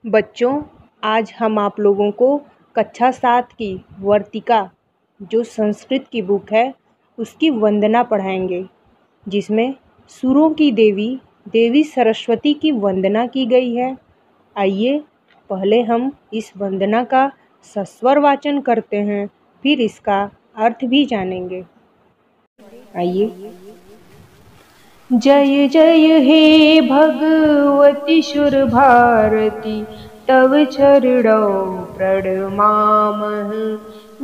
बच्चों, आज हम आप लोगों को कक्षा 7 की वर्तिका जो संस्कृत की बुक है उसकी वंदना पढ़ाएंगे, जिसमें सुरों की देवी देवी सरस्वती की वंदना की गई है। आइए पहले हम इस वंदना का सस्वर वाचन करते हैं, फिर इसका अर्थ भी जानेंगे। आइए। जय जय हे भगवती सुर भारती, तव चरणों प्रणमामः।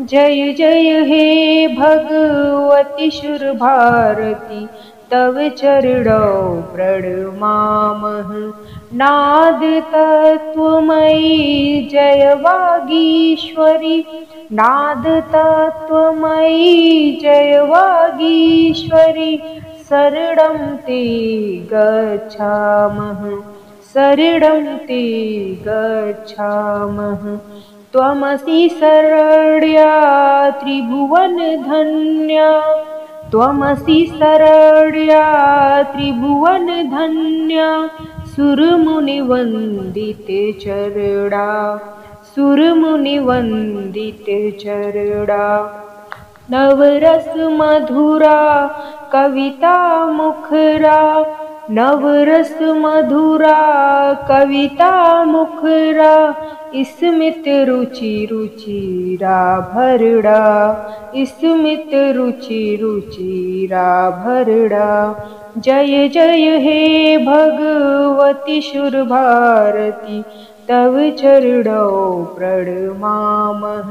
जय जय हे भगवती सुर भारती, तव चरणों प्रणमामः। नाद तत्वमयी जय वागीश्वरी, नाद तत्वमयी जय वागीश्वरी, शरणं ते गच्छामः, शरणं ते गच्छामः। त्वमसि शरण्या त्रिभुवनधन्या, त्वमसि शरण्या त्रिभुवनधन्या, सुरमुनिवन्दिते चरणा, सुरमुनिवन्दिते चरणा। नवरस मधुरा कविता मुखरा, नवरस मधुरा कविता मुखरा, स्मित रुचि रुचिरा भरड़ा, स्मित रुचि रुचिरा भरड़ा। जय जय हे भगवती सुर भारती, तव चरणों प्रणमामः,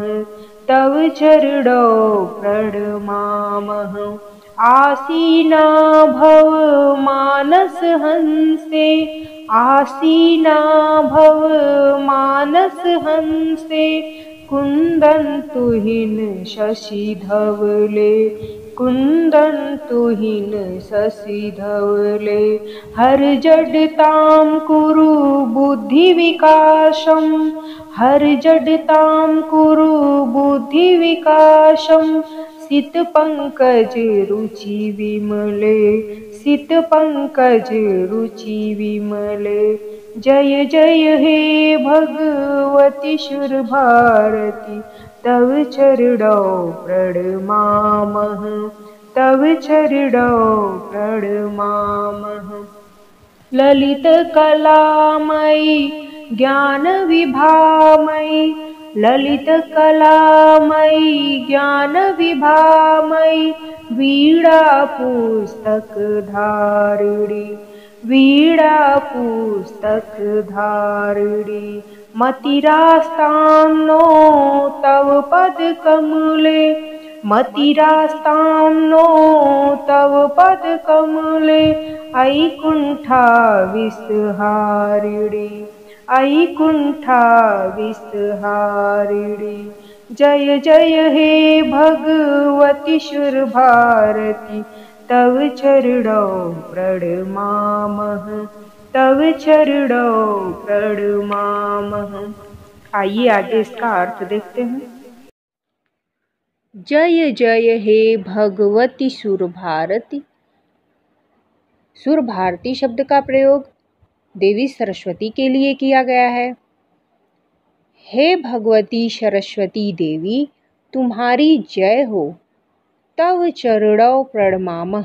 तव चरणों प्रणमामः। आसीना भव मानस हंसे, आसीना भव मानस हंसे, कुंदन तुहिन शशि धवले, कुंदन तुहिन शशि धवले। हर जडतां कुरु बुद्धि विकासं, हर जडतां कुरु बुद्धि विकासं, सित पंकज रुचि विमले, सित पंकज रुचि विमले। जय जय हे भगवती सुर भारती, तव चरणों प्रणमामः, तव चरणों प्रणमामः। ललित कलामयी ज्ञान विभामयी, ललित कलामयी ज्ञान विभामयी, वीणा पुस्तक धारिणी, वीणा पुस्तक धारिणी। मतिरास्तां नो तव पद कमले, मतिरास्तां नो तव पद कमले, ऐकुंठा विस्हारिणी, ऐकुंठा विस्हारिणी। जय जय हे भगवती सुर भारती, तव चरणों प्रणमामः, तव चरणों प्रणमामः। आइए आगे इसका अर्थ देखते हैं। जय जय हे भगवती सुर भारती। सुर भारती शब्द का प्रयोग देवी सरस्वती के लिए किया गया है। हे भगवती सरस्वती देवी, तुम्हारी जय हो। तव चरणों प्रणमामः,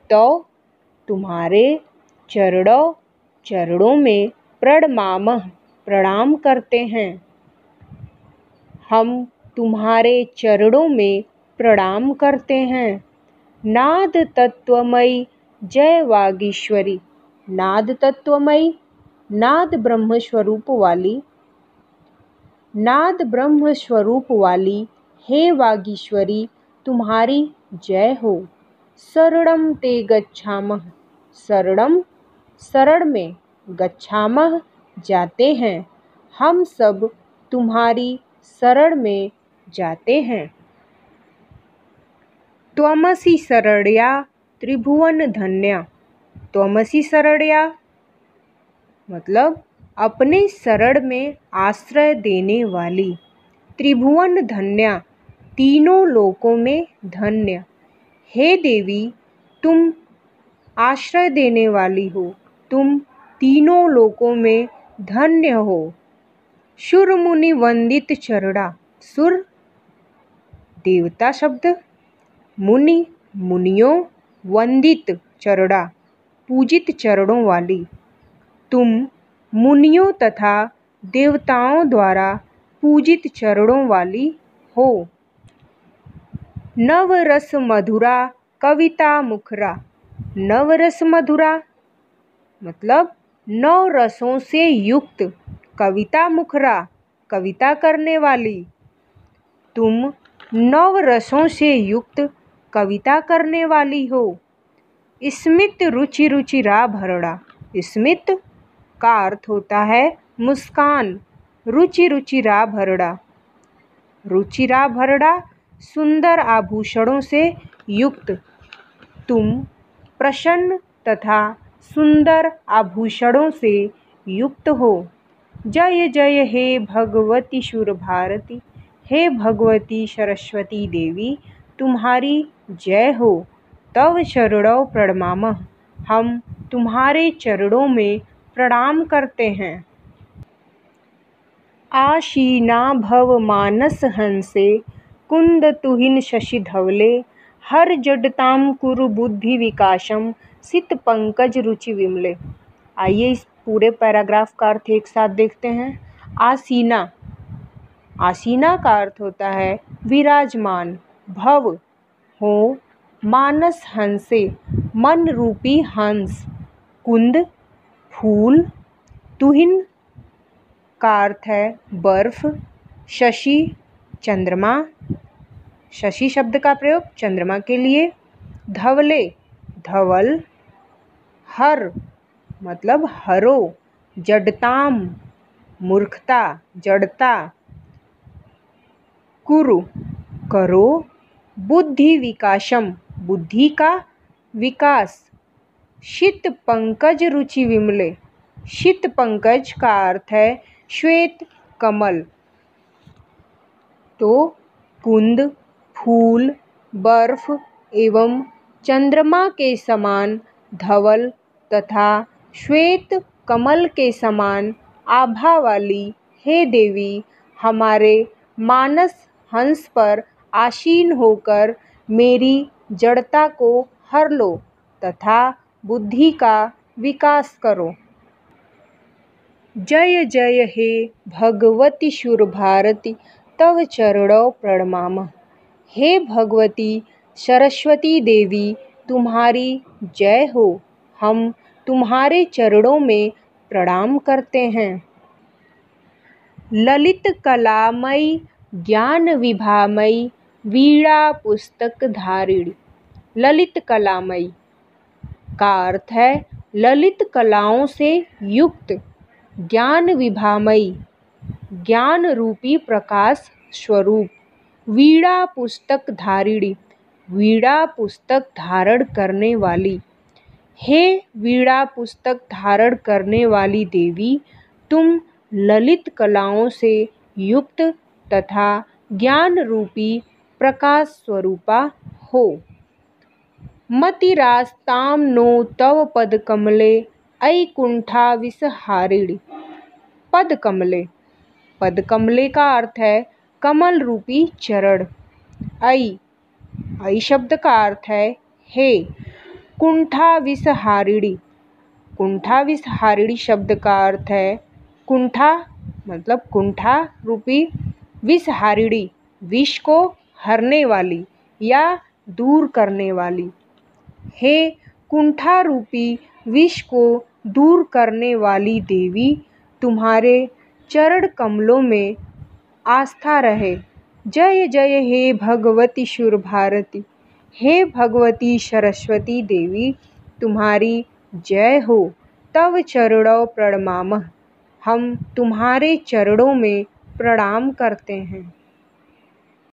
तो तुम्हारे चरणों चरणों में प्रणमामः प्रणाम करते हैं। हम तुम्हारे चरणों में प्रणाम करते हैं। नाद तत्वमयी जय वागीश्वरी, नाद तत्वमयी नाद ब्रह्म स्वरूप वाली, नाद ब्रह्म स्वरूप वाली हे वागीश्वरी, तुम्हारी जय हो। शरणं ते गच्छामः, शरणं शरण में, गच्छामः जाते हैं, हम सब तुम्हारी शरण में जाते हैं। त्वमसि शरण्या त्रिभुवन धन्या, त्वमसि शरण्या मतलब अपने शरण में आश्रय देने वाली, त्रिभुवन धन्या तीनों लोकों में धन्य। हे देवी, तुम आश्रय देने वाली हो, तुम तीनों लोकों में धन्य हो। सुर मुनि वंदित चरणा। सुर देवता शब्द, मुनि मुनियों, वंदित चरणा पूजित चरणों वाली। तुम मुनियों तथा देवताओं द्वारा पूजित चरणों वाली हो। नवरस मधुरा कविता मुखरा। नवरस मधुरा मतलब 9 रसों से युक्त कविता मुखरा, कविता करने वाली। तुम 9 रसों से युक्त कविता करने वाली हो। स्मित रुचि रुचिरा भरड़ा। स्मित का अर्थ होता है मुस्कान। रुचि रुचिरा भरड़ा। रुचिरा भरड़ा सुंदर आभूषणों से युक्त। तुम प्रसन्न तथा सुंदर आभूषणों से युक्त हो। जय जय हे भगवती सुर भारती। हे भगवती सरस्वती देवी, तुम्हारी जय हो। तव चरणों प्रणमामः। हम तुम्हारे चरणों में प्रणाम करते हैं। आसीना भव मानस हंसे, कुंद तुहिन शशि धवले। हर जडताम कुरु बुद्धि विकासम, सित पंकज रुचि विमले। आइए इस पूरे पैराग्राफ का अर्थ एक साथ देखते हैं। आसीना, आसीना का अर्थ होता है विराजमान। भव हो, मानस हंसे मन रूपी हंस। कुंद फूल, तुहिन का अर्थ है बर्फ। शशि चंद्रमा, शशि शब्द का प्रयोग चंद्रमा के लिए। धवले धवल। हर मतलब हरो। जडताम मूर्खता, जड़ता। कुरु करो। बुद्धि विकासम बुद्धि का विकास। शीत पंकज रुचि विमले। शीत पंकज का अर्थ है श्वेत कमल। तो कुंद फूल, बर्फ एवं चंद्रमा के समान धवल तथा श्वेत कमल के समान आभा वाली हे देवी, हमारे मानस हंस पर आसीन होकर मेरी जड़ता को हर लो तथा बुद्धि का विकास करो। जय जय हे भगवती सुर भारती, तव चरणों प्रणमामः। हे भगवती सरस्वती देवी, तुम्हारी जय हो। हम तुम्हारे चरणों में प्रणाम करते हैं। ललित कलामयी ज्ञान विभामयी, वीणा पुस्तक धारिणी। ललित कलामयी का अर्थ है ललित कलाओं से युक्त। ज्ञान विभामयी ज्ञान रूपी प्रकाश स्वरूप। वीणा पुस्तक धारिणी वीणा पुस्तक धारण करने वाली। हे वीणा पुस्तक धारण करने वाली देवी, तुम ललित कलाओं से युक्त तथा ज्ञान रूपी प्रकाश स्वरूपा हो। मतिरास्ताम नो तव पद कमले, ऐकुंठा विषहारिणी। पद कमले, पद कमले का अर्थ है कमल रूपी चरण। ऐ शब्द का अर्थ है हे। कुंठा विषहारिणी, कुंठा विषहारिणी शब्द का अर्थ है कुंठा मतलब कुंठा रूपी, विषहारिणी विष को हरने वाली या दूर करने वाली। हे कुंठा रूपी विष को दूर करने वाली देवी, तुम्हारे चरण कमलों में आस्था रहे। जय जय हे भगवती सुर भारती। हे भगवती सरस्वती देवी, तुम्हारी जय हो। तव चरणों प्रणमामः। हम तुम्हारे चरणों में प्रणाम करते हैं।